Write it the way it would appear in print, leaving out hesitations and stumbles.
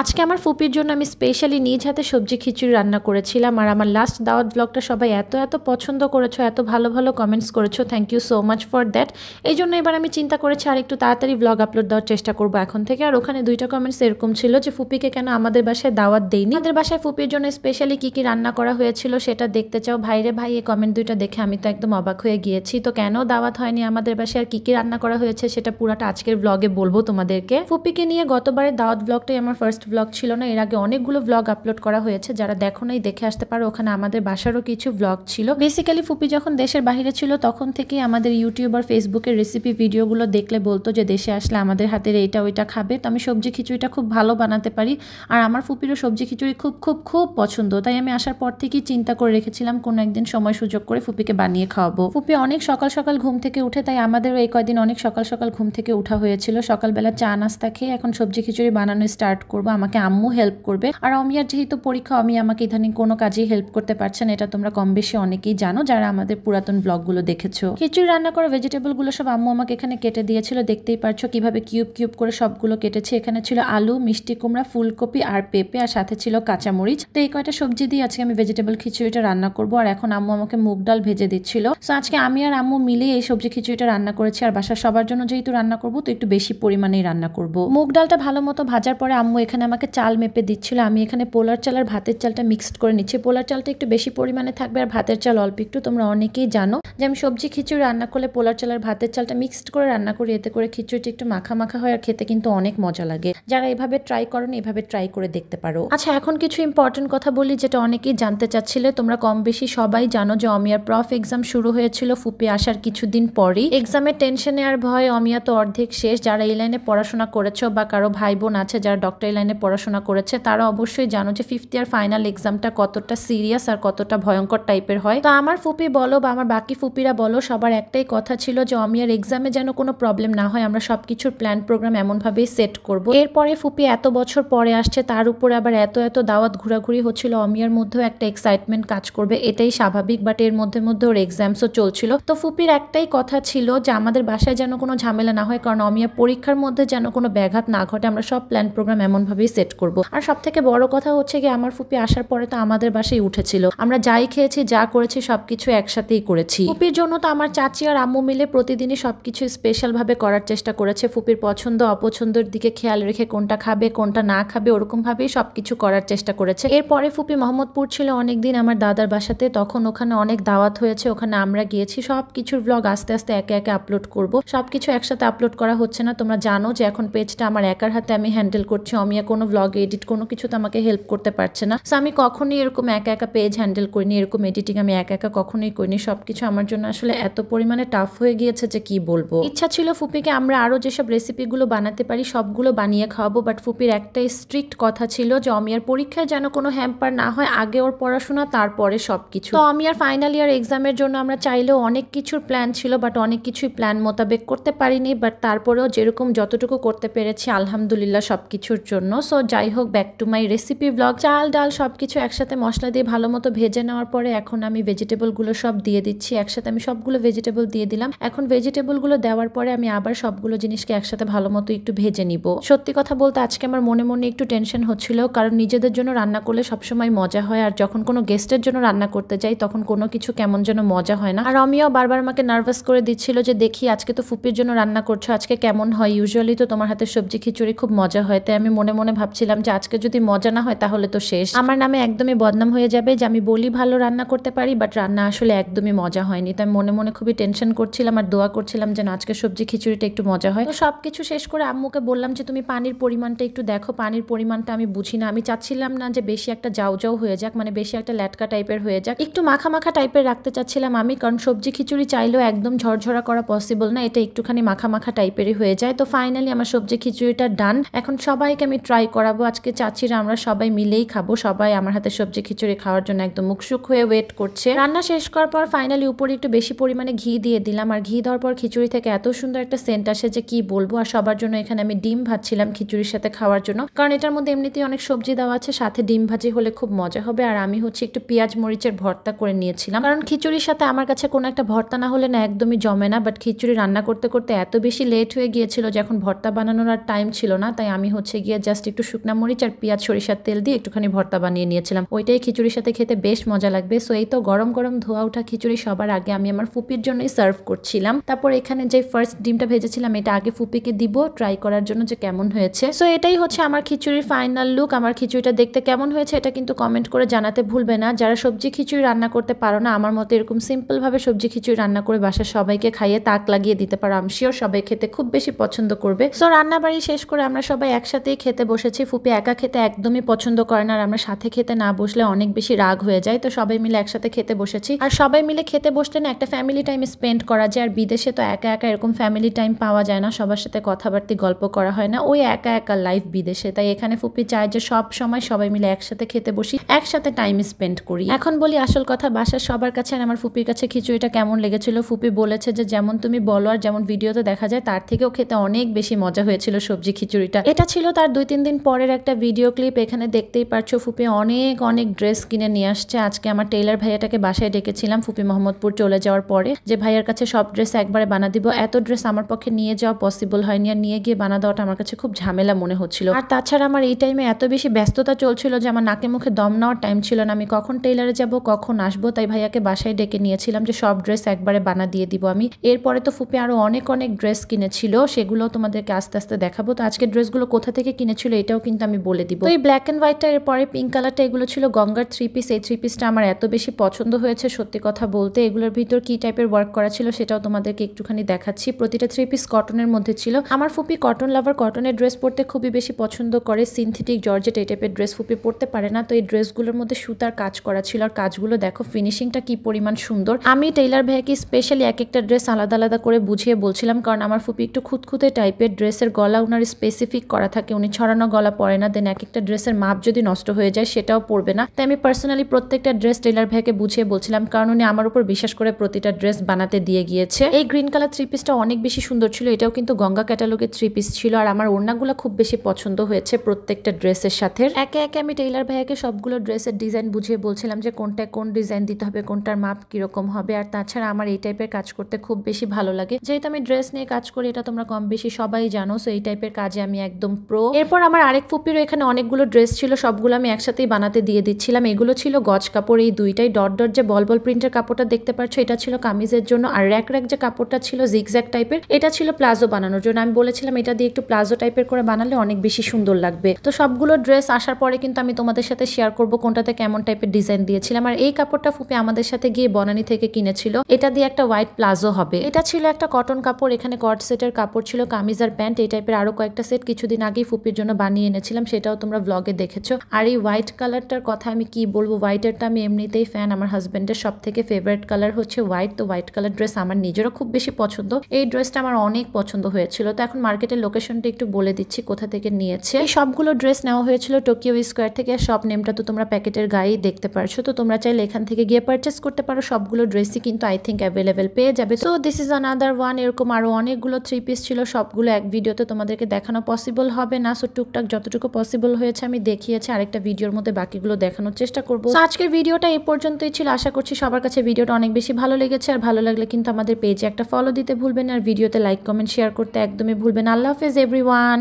আজকে আমার ফুপির জন্য আমি স্পেশালি নিজ হাতে সবজি খিচুড়ি রান্না করেছিলাম। আর আমার লাস্ট দাওয়াত ব্লগটা সবাই এত এত পছন্দ করেছো, এত ভালো ভালো কমেন্টস করেছো, thank you so much for that. এই জন্য এবার আমি চিন্তা করেছি আর একটু তাড়াতাড়ি ব্লগ আপলোড দেওয়ার চেষ্টা করবো এখন থেকে। আর ওখানে দুইটা কমেন্টস এরকম ছিল যে ফুপিকে কেন আমাদের বাসায় দাওয়াত দেয়নি, আমাদের বাসায় ফুপির জন্য স্পেশালি কি কি রান্না করা হয়েছিল সেটা দেখতে চাও। ভাইরে ভাই, এই কমেন্ট দুইটা দেখে আমি তো একদম অবাক হয়ে গিয়েছি। তো কেন দাওয়াত হয়নি আমাদের বাসায় আর কি কি রান্না করা হয়েছে সেটা পুরাটা আজকের ব্লগে বলবো তোমাদেরকে। ফুপিকে নিয়ে গতবারের দাওয়াত ব্লগটাই আমার ফার্স্ট ব্লগ ছিল না, এর আগে অনেকগুলো ব্লগ আপলোড করা হয়েছে, যারা দেখো নাই দেখে আসতে পারো। ওখানে আমাদের বাসারও কিছু ব্লগ ছিল। বেসিক্যালি ফুপি যখন দেশের বাইরে ছিল তখন থেকেই আমাদের ইউটিউব আর ফেসবুকের রেসিপি ভিডিওগুলো দেখলে বলতো যে দেশে আসলে আমাদের হাতের এইটা ওইটা খাবে। তো আমি সবজি খিচুড়িটা খুব ভালো বানাতে পারি, আর আমার ফুপিরও সবজি খিচুড়ি খুব খুব খুব পছন্দ। তাই আমি আসার পর থেকেই চিন্তা করে রেখেছিলাম কোনো একদিন সময় সুযোগ করে ফুপিকে বানিয়ে খাওয়াবো। ফুপি অনেক সকাল সকাল ঘুম থেকে উঠে, তাই আমাদেরও এই কয়দিন অনেক সকাল সকাল ঘুম থেকে উঠা হয়েছিল। সকালবেলা চা নাস্তা খেয়ে এখন সবজি খিচুড়ি বানানো স্টার্ট করবো। আমাকে আম্মু হেল্প করবে, আর অমিয়ার যেহেতু পরীক্ষা, অমি আমাকে ইদানিং কোনো কাজেই হেল্প করতে পারছে না, এটা তোমরা কম বেশি অনেকেই জানো যারা আমাদের পুরাতন ব্লগগুলো দেখেছো। খিচুড়ি রান্না করা ভেজিটেবল গুলো সব আম্মু আমাকে এখানে কেটে দিয়েছিল। দেখতেই পারছো কিভাবে কিউব কিউব করে সবগুলো কেটেছে। এখানে ছিল আলু, মিষ্টি কুমড়া, ফুলকপি আর পেঁপে, আর সাথে ছিল কাঁচামরিচ। তো এই কয়টা সবজি দিয়ে আজকে আমি ভেজিটেবল খিচুড়িটা রান্না করবো। আর এখন আম্মু আমাকে মুগ ডাল ভেজে দিচ্ছিল। সো আজকে আমি আর আম্মু মিলে এই সবজি খিচুড়িটা রান্না করেছি। আর বাসার সবার জন্য যেহেতু রান্না করবো তো একটু বেশি পরিমাণেই রান্না করবো। মুগ ডালটা ভালো মতো ভাজার পরে আম্মু এখানে আমাকে চাল মেপে দিচ্ছিল। আমি এখানে পোলার চাল আর ভাতের চালটা মিক্সড করে নিচ্ছি। পোলার চালটা একটু বেশি পরিমাণে থাকবে আর ভাতের চাল অল্প একটু। তোমরা অনেকেই জানো যে আমি সবজি খিচুড়ি রান্না করলে পোলার চাল আর ভাতের চালটা মিক্সড করে রান্না করি, এতে করে খিচুড়িটা একটু মাখা মাখা হয় আর খেতে কিন্তু অনেক মজা লাগে। যারা এভাবে ট্রাই করো না, এভাবে ট্রাই করে দেখতে পারো। আচ্ছা, এখন কিছু ইম্পর্টেন্ট কথা বলি যেটা অনেকেই জানতে চাচ্ছিলে। তোমরা কম বেশি সবাই জানো যে অমিয়ার প্রফ এক্সাম শুরু হয়েছিল ফুপি আসার কিছুদিন পরেই। এক্সামের টেনশনে আর ভয় অমিয়া তো অর্ধেক শেষ। যারা এই লাইনে পড়াশোনা করেছো বা কারো ভাই বোন আছে যারা ডক্টরি লাইনে পড়াশোনা করেছে, তারা অবশ্যই জানো যে ফিফথ ইয়ার ফাইনাল এক্সামটা কতটা সিরিয়াস আর কতটা ভয়ঙ্কর টাইপের হয়। তো আমার ফুপি বলো বা আমার বাকি ফুপিরা বলো, সবার একটাই কথা ছিল যে অমিয়ার এক্সামে যেন কোনো প্রবলেম না হয়, আমরা সবকিছুর প্ল্যান প্রোগ্রাম এমনভাবেই সেট করব। এরপরে ফুপি এত বছর পরে আসছে, তার উপরে আবার এত এত দাওয়াত ঘোরাঘুরি হচ্ছিল, অমিয়ার মধ্যেও একটা এক্সাইটমেন্ট কাজ করবে, এটাই স্বাভাবিক। বাট এর মধ্যে মধ্যে ওর এক্সামসও চলছিল। তো ফুপির একটাই কথা ছিল যে আমাদের বাসায় যেন কোনো ঝামেলা না হয়, কারণ অমিয়া পরীক্ষার মধ্যে যেন কোনো ব্যাঘাত না ঘটে, আমরা সব প্ল্যান প্রোগ্রাম এমনভাবেই সেট করব। আর সব থেকে বড় কথা হচ্ছে কি, আমার ফুপি আসার পরে তো আমাদের বাসায় উঠেছিল, আমরা যাই খেয়েছি যা করেছি সবকিছু একসাথেই করেছি। ফুপির জন্য তো আমার চাচি আর আম্মু মিলে প্রতিদিনই সবকিছু স্পেশাল ভাবে করার চেষ্টা করেছে। ফুপির পছন্দ অপছন্দের দিকে খেয়াল রেখে কোনটা খাবে কোনটা না খাবে ওরকম ভাবেই সবকিছু করার চেষ্টা করেছে। এরপরে ফুপি মোহাম্মদপুর ছিল অনেকদিন আমার দাদার বাসাতে, তখন ওখানে অনেক দাওয়াত হয়েছে, ওখানে আমরা গিয়েছি। সবকিছুর ব্লগ আস্তে আস্তে একে একে আপলোড করব। সবকিছু একসাথে আপলোড করা হচ্ছে না, তোমরা জানো যে এখন পেজটা আমার একার হাতে আমি হ্যান্ডেল করছি। অমিয়া কোনো ব্লগ এডিট কোনো কিছু তো আমাকে হেল্প করতে পারছে না। সো আমি কখনোই এরকম একা একা পেজ হ্যান্ডেল করিনি, এরকম এডিটিং আমি একা একা কখনোই করিনি। সবকিছু আমার জন্য আসলে এত পরিমাণে টাফ হয়ে গিয়েছে যে কি বলবো। ইচ্ছা ছিল ফুপিকে আমরা আরো যেসব রেসিপিগুলো বানাতে পারি সবগুলো বানিয়ে খাওয়াবো, বাট ফুপির একটাই স্ট্রিক্ট কথা ছিল যে অমিয়ার পরীক্ষায় যেন কোনো হ্যাম্পার না হয়, আগে ওর পড়াশোনা তারপরে সবকিছু। তো অমিয়ার ফাইনাল ইয়ার এক্সামের জন্য আমরা চাইলেও অনেক কিছুর প্ল্যান ছিল, বাট অনেক কিছুই প্ল্যান মোতাবেক করতে পারিনি। বাট তারপরেও যেরকম যতটুকু করতে পেরেছি আলহামদুলিল্লাহ সবকিছুর জন্য। সো যাই হোক, back to my recipe blog. চাল ডাল সবকিছু একসাথে মশলা দিয়ে ভালো মতো ভেজে নেওয়ার পরে এখন আমি ভেজিটেবলগুলো সব দিয়ে দিচ্ছি একসাথে। আমি সবগুলো ভেজিটেবল দিয়ে দিলাম। এখন ভেজিটেবলগুলো দেওয়ার পরে আমি আবার সবগুলো জিনিসকে একসাথে ভালো মতো একটু ভেজে নিব। সত্যি কথা বলতে আজকে আমার মনে মনে একটু টেনশন হচ্ছিল, কারণ নিজেদের জন্য রান্না করলে সবসময় মজা হয়, আর যখন কোনো গেস্টের জন্য রান্না করতে যাই তখন কোনো কিছু কেমন যেন মজা হয় না। আর আমিও বারবার আমাকে নার্ভাস করে দিচ্ছিল যে দেখি আজকে তো ফুপির জন্য রান্না করছো, আজকে কেমন হয়, ইউজুয়ালি তো তোমার হাতের সবজি খিচুড়ি খুব মজা হয়। তাই আমি মনে মনে ভাবছিলাম যে আজকে যদি মজা না হয় তাহলে তো শেষ, আমার নামে একদমই বদনাম হয়ে যাবে যে আমি বলি ভালো রান্না করতে পারি বাট রান্না আসলে একদমই মজা হয়নি। তাই মনে মনে খুবই টেনশন করছিলাম আর দোয়া করছিলাম যেন আজকে সবজি খিচুড়িটা একটু মজা হয়। তো সবকিছু শেষ করে আম্মুকে বললাম যে তুমি পানির পরিমাণটা একটু দেখো, পানির পরিমাণটা আমি বুঝি না। আমি চাচ্ছিলাম না যে বেশি একটা যাও যাও হয়ে যাক, মানে বেশি একটা ল্যাটকা টাইপের হয়ে যাক, একটু মাখা মাখা টাইপের রাখতে চাচ্ছিলাম আমি, কারণ সবজি খিচুড়ি চাইলেও একদম ঝরঝরা করা পসিবল না, এটা একটুখানি মাখা মাখা টাইপেরই হয়ে যায়। তো ফাইনালি আমার সবজি খিচুড়িটা ডান। এখন সবাইকে আমি ট্রাই করাবো, আজকে চাচিরা আমরা সবাই মিলেই খাবো। সবাই আমার হাতে সবজি খিচুড়ি খাওয়ার জন্য একদম মুখশুক হয়ে ওয়েট করছে। রান্না শেষ করার পর ফাইনালি উপরে একটু বেশি পরিমাণে ঘি দিয়ে দিলাম, আর ঘি দেওয়ার পর খিচুড়ি থেকে এত সুন্দর একটা সেন্ট আসে যে কি বলবো। আর সবার জন্য এখানে আমি ডিম ভাজছিলাম খিচুড়ির সাথে খাওয়ার জন্য, কারণ এটার মধ্যে এমনিতেই অনেক সবজি দেওয়া আছে, সাথে ডিম ভাজি হলে খুব মজা হবে। আর আমি হচ্ছে একটু পেঁয়াজ মরিচের ভর্তা করে নিয়েছিলাম, কারণ খিচুড়ির সাথে আমার কাছে কোনো একটা ভর্তা না হলে না একদমই জমে না। বাট খিচুড়ি রান্না করতে করতে এত বেশি লেট হয়ে গিয়েছিল যে এখন ভর্তা বানানোর আর টাইম ছিল না, তাই আমি হচ্ছে গিয়ে জাস্ট জাস্ট একটু শুকনা মরিচ আর পেঁয়াজ সরিষার তেল দিয়ে একটুখানি ভর্তা বানিয়ে নিয়েছিলাম। ওইটাই খিচুড়ির সাথে খেতে বেশ মজা লাগবে। সো এই তো গরম গরম ধোয়া ওঠা খিচুড়ি সবার আগে আমি আমার ফুপির জন্যই সার্ভ করছিলাম। তারপর এখানে যে ফার্স্ট ডিমটা ভেজেছিলাম এটা আগে ফুপিকে দিব ট্রাই করার জন্য যে কেমন হয়েছে। সো এটাই হচ্ছে আমার খিচুড়ির ফাইনাল লুক। আমার খিচুড়িটা দেখতে কেমন হয়েছে এটা কিন্তু কমেন্ট করে জানাতে ভুলবে না। যারা সবজি খিচুড়ি রান্না করতে পারো না, আমার মতো এরকম সিম্পল ভাবে সবজি খিচুড়ি রান্না করে বাসার সবাইকে খাইয়ে তাক লাগিয়ে দিতে পারো। আমি শিওর সবাই খেতে খুব বেশি পছন্দ করবে। সো রান্না বাড়ি শেষ করে আমরা সবাই একসাথেই খেতে বসেছি। ফুপি একা খেতে একদমই পছন্দ করে না, আর আমরা সাথে খেতে না বসলে অনেক বেশি রাগ হয়ে যায়। তো সবাই মিলে একসাথে খেতে বসেছি। আর সবাই মিলে খেতে বসলে না একটা ফ্যামিলি টাইম স্পেন্ড করা যায়। আর বিদেশে তো একা একা এরকম ফ্যামিলি টাইম পাওয়া যায় না, সবার সাথে কথাবার্তা গল্প করা হয় না, ওই একা একা লাইফ বিদেশে। তাই এখানে ফুপি চায় যে সব সময় সবাই মিলে একসাথে খেতে বসি, একসাথে টাইম স্পেন্ড করি। এখন বলি আসল কথা, বাসার সবার কাছে আর আমার ফুপির কাছে খিচুড়িটা কেমন লেগেছিল। ফুপি বলেছে যে যেমন তুমি বলো আর যেমন ভিডিওতে দেখা যায় তার থেকেও খেতে অনেক বেশি মজা হয়েছিল সবজি খিচুড়িটা। এটা ছিল তার 2-3 দিন পরের একটা ভিডিও ক্লিপ। এখানে দেখতেই পারছো ফুপি অনেক অনেক ড্রেস কিনে নিয়ে আসছে। আজকে আমার টেইলার ভাইয়াটাকে বাসায় ডেকেছিলাম ফুপি মোহাম্মদপুর চলে যাওয়ার পরে, যে ভাইয়ার কাছে সব ড্রেস একবারে বানা দিব। এত ড্রেস আমার পক্ষে নিয়ে যাওয়া পসিবল হয়নি, আর নিয়ে গিয়ে বানা দেওয়াটা আমার কাছে খুব ঝামেলা মনে হচ্ছিল। আর তাছাড়া আমার এই টাইমে এত বেশি ব্যস্ততা চলছিল যে আমার নাকে মুখে দম নেওয়ার টাইম ছিল না। আমি কখন টেইলারে যাব কখন আসবো, তাই ভাইয়াকে বাসায় ডেকে নিয়েছিলাম যে সব ড্রেস একবারে বানা দিয়ে দিব আমি। এরপরে তো ফুপি আরো অনেক অনেক ড্রেস কিনেছিল, সেগুলো তোমাদেরকে আস্তে আস্তে দেখাবো। তো আজকে ড্রেসগুলো কোথা থেকে কিনেছিল এটাও কিন্তু আমি বলে দিব। তো এই ব্ল্যাক এন্ড হোয়াইটটা, এরপরে পিঙ্ক কালারটা, এগুলো ছিল গঙ্গার 3 পিস। এই 3 পিসটা আমার এত বেশি পছন্দ হয়েছে সত্যি কথা বলতে। এগুলোর ভিতর কি টাইপের ওয়ার্ক করা ছিল সেটাও তোমাদেরকে একটুখানি দেখাচ্ছি। প্রতিটা 3 পিস কটনের মধ্যে ছিল। আমার ফুপি কটন লাভার, কটনের ড্রেস পরতে খুবই বেশি পছন্দ করে। সিনথেটিক জর্জেট এই টাইপের ড্রেস ফুপি পরতে পারে না। তো এই ড্রেসগুলোর মধ্যে সুতার কাজ করা ছিল, আর কাজগুলো দেখো ফিনিশিংটা কি পরিমাণ সুন্দর। আমি টেইলার ভাইয়াকে স্পেশালি এক একটা ড্রেস আলাদা আলাদা করে বুঝিয়ে বলছিলাম, কারণ আমার ফুপি একটু খুঁতখুঁতে টাইপের, ড্রেসের গলা উনার স্পেসিফিক করা থাকে, উনি ছড়ানো গলা পরে না। দেন এক একটা ড্রেসের মাপ যদি নষ্ট হয়ে যায় সেটাও পরবে না। তাই আমি পার্সোনালি প্রত্যেকটা ড্রেস টেইলার ভাইয়াকে বুঝিয়ে বলছিলাম, কারণ উনি আমার উপর বিশ্বাস করে প্রতিটা ড্রেস বানাতে দিয়ে গিয়েছে। এই গ্রিন কালার 3 পিসটা অনেক বেশি সুন্দর ছিল। এটাও কিন্তু গঙ্গা ক্যাটালগের 3 পিস ছিল। আর আমার ওড়নাগুলো খুব বেশি পছন্দ হয়েছে প্রত্যেকটা ড্রেসের সাথে। একে একে আমি টেইলার ভাইয়াকে সবগুলো ড্রেসের ডিজাইন বুঝিয়ে বলছিলাম যে কোনটা কোন ডিজাইন দিতে হবে, কোনটার মাপ কিরকম হবে। আর তাছাড়া আমার এই টাইপের কাজ করতে খুব বেশি ভালো লাগে, যেহেতু আমি ড্রেস নিয়ে কাজ করি, এটা তোমরা কম বেশি সবাই জানো। সো এই টাইপের কাজে আমি একদম প্রো। এরপর আমার আরেক ফুপিরও এখানে অনেকগুলো ড্রেস ছিল, সবগুলো আমি একসাথেই বানাতে দিয়ে দিচ্ছিলাম। এগুলো ছিল গজ কাপড়, এই দুইটাই ডট ডট যে বল বল প্রিন্টের কাপড়টা দেখতে পাচ্ছ এটা ছিল কামিজের জন্য। আর র্যাক র্যাক যে কাপড়টা ছিল জিগজ্যাগ টাইপের, এটা ছিল প্লাজো বানানোর জন্য। আমি বলেছিলাম এটা দিয়ে একটু প্লাজো টাইপের করে বানালে অনেক বেশি সুন্দর লাগবে। তো সবগুলো ড্রেস আসার পরে কিন্তু আমি তোমাদের সাথে শেয়ার করব কোনটাতে কেমন টাইপের ডিজাইন দিয়েছিলাম। আর এই কাপড়টা ফুপি আমাদের সাথে গিয়ে বনানী থেকে কিনেছিল। এটা দিয়ে একটা হোয়াইট প্লাজো হবে। এটা ছিল একটা কটন কাপড়, এখানে কট সেটের কাপড় ছিল, কামিজ আর প্যান্ট এই টাইপের আরো কয়েকটা সেট কিছুদিন আগেই ফুপির জন্য বানিয়ে এনেছিলাম, সেটাও তোমরা ব্লগে দেখেছো। আর এই হোয়াইট কালারটার কথা আমি কি বলবো, হোয়াইটেরটা আমি এমনিতেই ফ্যান। আমার হাজবেন্ডের সব থেকে ফেভারিট কালার হচ্ছে হোয়াইট। তো হোয়াইট কালার ড্রেস আমার নিজেরও খুব বেশি পছন্দ। এই ড্রেসটা আমার অনেক পছন্দ হয়েছিল। তো এখন মার্কেটের লোকেশনটা একটু বলে দিচ্ছি কোথা থেকে নিয়েছে। এই সবগুলো ড্রেস নেওয়া হয়েছিল টোকিও স্কোয়ার থেকে। শপ নেমটা তো তোমরা প্যাকেটের গায়েই দেখতে পারছো। তো তোমরা চাইলে এখান থেকে গিয়ে পারচেস করতে পারো। সবগুলো ড্রেসই কিন্তু আই থিঙ্ক অ্যাভেলেবেল পেয়ে যাবে। So this is another one. এরকম আরো অনেকগুলো 3 পিস ছিল, সবগুলো এক ভিডিওতে তোমাদেরকে দেখানো পসিবল হবে না। সো টুকটাক যতটুকু পসিবল হয়েছে আমি দেখিয়েছি, আরেকটা ভিডিওর মধ্যে বাকিগুলো দেখানোর চেষ্টা করবো। আজকের ভিডিওটা এই পর্যন্তই ছিল। আশা করছি সবার কাছে ভিডিওটা অনেক বেশি ভালো লেগেছে। আর ভালো লাগলে কিন্তু আমাদের পেজে একটা ফলো দিতে ভুলবেন, আর ভিডিওতে লাইক কমেন্ট শেয়ার করতে একদমই ভুলবেন। আল্লাহ হাফেজ এভরিওয়ান।